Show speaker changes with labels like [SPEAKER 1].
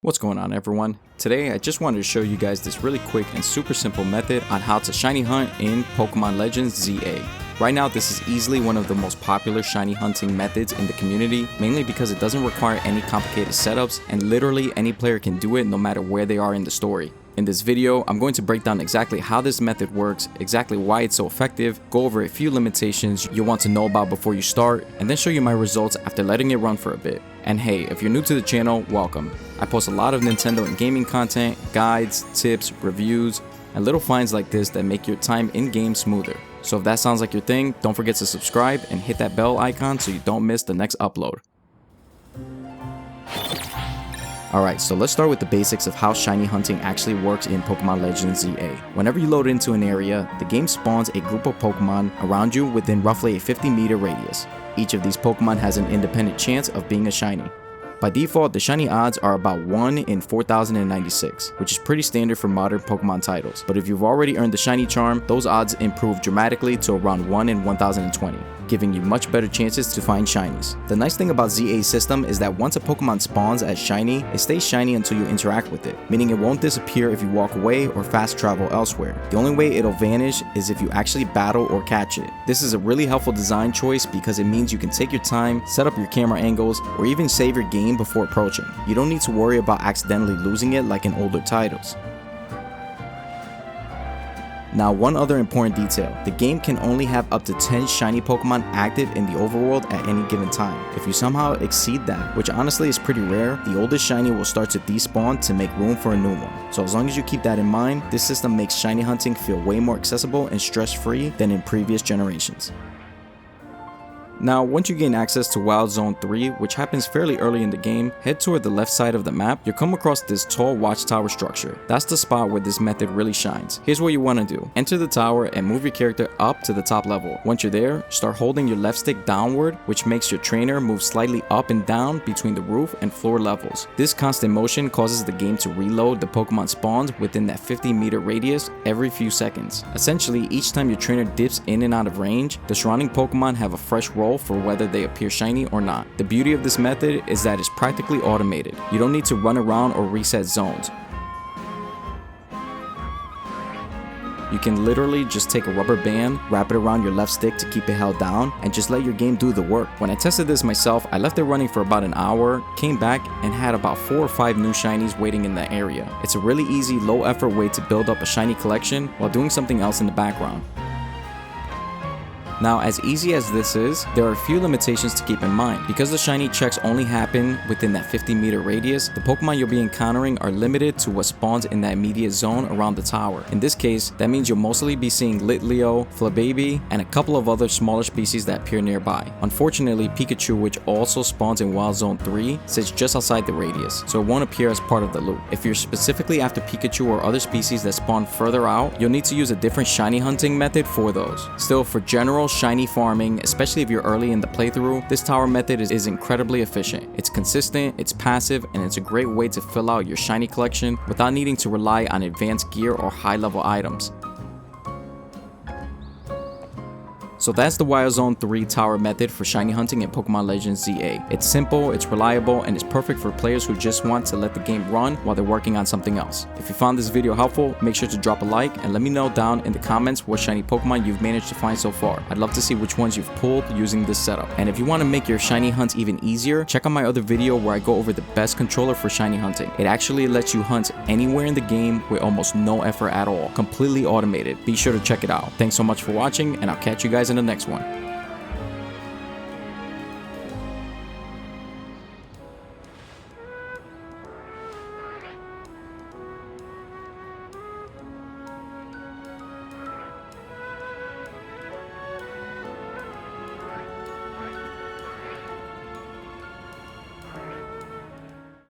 [SPEAKER 1] What's going on, everyone? Today I just wanted to show you guys this really quick and super simple method on how to shiny hunt in Pokémon Legends ZA. Right now this is easily one of the most popular shiny hunting methods in the community, mainly because it doesn't require any complicated setups and literally any player can do it no matter where they are in the story. In this video, I'm going to break down exactly how this method works, exactly why it's so effective, go over a few limitations you'll want to know about before you start, and then show you my results after letting it run for a bit. And hey, if you're new to the channel, welcome. I post a lot of Nintendo and gaming content, guides, tips, reviews, and little finds like this that make your time in-game smoother. So if that sounds like your thing, don't forget to subscribe and hit that bell icon so you don't miss the next upload. Alright, so let's start with the basics of how shiny hunting actually works in Pokémon Legends ZA. Whenever you load into an area, the game spawns a group of Pokémon around you within roughly a 50-meter radius. Each of these Pokémon has an independent chance of being a shiny. By default, the shiny odds are about 1 in 4,096, which is pretty standard for modern Pokemon titles. But if you've already earned the shiny charm, those odds improve dramatically to around 1 in 1,020, giving you much better chances to find shinies. The nice thing about ZA's system is that once a Pokemon spawns as shiny, it stays shiny until you interact with it, meaning it won't disappear if you walk away or fast travel elsewhere. The only way it'll vanish is if you actually battle or catch it. This is a really helpful design choice because it means you can take your time, set up your camera angles, or even save your game before approaching. You don't need to worry about accidentally losing it like in older titles. Now, one other important detail, the game can only have up to 10 shiny Pokemon active in the overworld at any given time. If you somehow exceed that, which honestly is pretty rare, the oldest shiny will start to despawn to make room for a new one. So as long as you keep that in mind, this system makes shiny hunting feel way more accessible and stress-free than in previous generations. Now, once you gain access to Wild Zone 3, which happens fairly early in the game, head toward the left side of the map. You'll come across this tall watchtower structure. That's the spot where this method really shines. Here's what you want to do. Enter the tower and move your character up to the top level. Once you're there, start holding your left stick downward, which makes your trainer move slightly up and down between the roof and floor levels. This constant motion causes the game to reload the Pokemon spawns within that 50-meter radius every few seconds. Essentially, each time your trainer dips in and out of range, the surrounding Pokemon have a fresh roll for whether they appear shiny or not. The beauty of this method is that it's practically automated. You don't need to run around or reset zones. You can literally just take a rubber band, wrap it around your left stick to keep it held down, and just let your game do the work. When I tested this myself, I left it running for about an hour, came back, and had about 4 or 5 new shinies waiting in the area. It's a really easy, low-effort way to build up a shiny collection while doing something else in the background. Now, as easy as this is, there are a few limitations to keep in mind. Because the shiny checks only happen within that 50-meter radius, the Pokemon you'll be encountering are limited to what spawns in that immediate zone around the tower. In this case, that means you'll mostly be seeing Litleo, Flababy, and a couple of other smaller species that appear nearby. Unfortunately, Pikachu, which also spawns in Wild Zone 3, sits just outside the radius, so it won't appear as part of the loop. If you're specifically after Pikachu or other species that spawn further out, you'll need to use a different shiny hunting method for those. Still, for general shiny farming, especially if you're early in the playthrough, this tower method is incredibly efficient. It's consistent, it's passive, and it's a great way to fill out your shiny collection without needing to rely on advanced gear or high-level items. So that's the Wild Zone 3 tower method for shiny hunting in Pokémon Legends ZA. It's simple, it's reliable, and it's perfect for players who just want to let the game run while they're working on something else. If you found this video helpful, make sure to drop a like and let me know down in the comments what shiny Pokemon you've managed to find so far. I'd love to see which ones you've pulled using this setup. And if you want to make your shiny hunts even easier, check out my other video where I go over the best controller for shiny hunting. It actually lets you hunt anywhere in the game with almost no effort at all, completely automated. Be sure to check it out. Thanks so much for watching, and I'll catch you guys in the next one.